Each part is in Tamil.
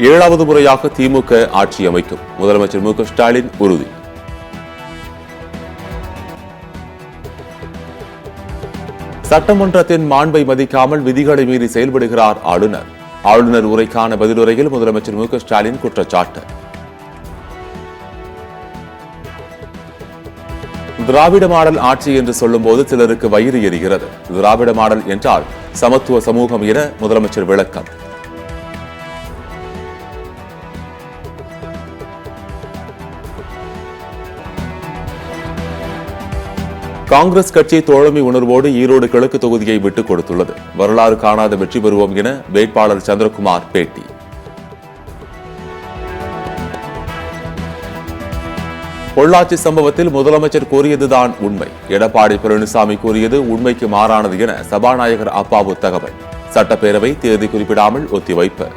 7வது முறையாக திமுக ஆட்சி அமைக்கும் முதலமைச்சர் மு க ஸ்டாலின் உறுதி. சட்டமன்றத்தின் மாண்பை மதிக்காமல் விதிகளை மீறி செயல்படுகிறார் ஆளுநர். ஆளுநர் உரைக்கான பதிலுரையில் முதலமைச்சர் மு க ஸ்டாலின் குற்றச்சாட்டு. திராவிட மாடல் ஆட்சி என்று சொல்லும் போது சிலருக்கு வயிறு எரிகிறது. திராவிட மாடல் என்றால் சமத்துவ சமூகம் என முதலமைச்சர் விளக்கம். காங்கிரஸ் கட்சி தோழமை உணர்வோடு ஈரோடு கிழக்கு தொகுதியை விட்டுக் கொடுத்துள்ளது. வரலாறு காணாத வெற்றி பெறுவோம் என வேட்பாளர் சந்திரகுமார் பேட்டி. பொள்ளாச்சி சம்பவத்தில் முதலமைச்சர் கூறியதுதான் உண்மை. எடப்பாடி பழனிசாமி கூறியது உண்மைக்கு மாறானது என சபாநாயகர் அப்பாவு தகவல். சட்டப்பேரவை தேதி குறிப்பிடாமல் ஒத்திவைப்பு.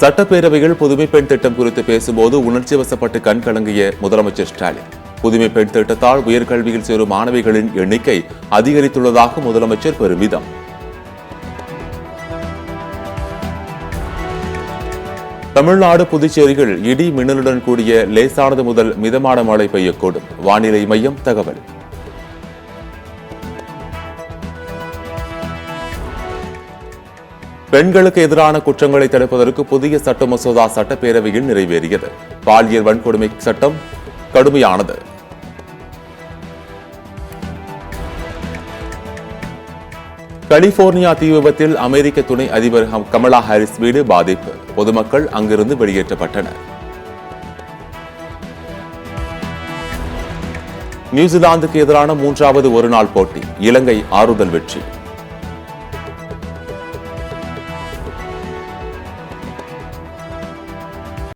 சட்டப்பேரவையில் புதுமை பெண் திட்டம் குறித்து பேசும்போது உணர்ச்சி வசப்பட்டு கண்கலங்கிய முதலமைச்சர் ஸ்டாலின். புதுமை பெண் திட்டத்தால் உயர்கல்வியில் சேரும் மாணவிகளின் எண்ணிக்கை அதிகரித்துள்ளதாக முதலமைச்சர் பெருமிதம். தமிழ்நாடு புதுச்சேரியில் இடி மின்னலுடன் கூடிய லேசானது முதல் மிதமான மழை பெய்யக்கூடும். வானிலை மையம் தகவல். பெண்களுக்கு எதிரான குற்றங்களை தடுப்பதற்கு புதிய சட்ட மசோதா சட்டப்பேரவையில் நிறைவேறியது. பாலியல் வன்கொடுமை சட்டம் கடுமையானது. கலிபோர்னியா தீ விபத்தில் அமெரிக்க துணை அதிபர் கமலா ஹாரிஸ் வீடு பாதிப்பு. பொதுமக்கள் அங்கிருந்து வெளியேற்றப்பட்டனர். நியூசிலாந்துக்கு எதிரான 3வது ஒருநாள் போட்டி. இலங்கை ஆறுதல் வெற்றி.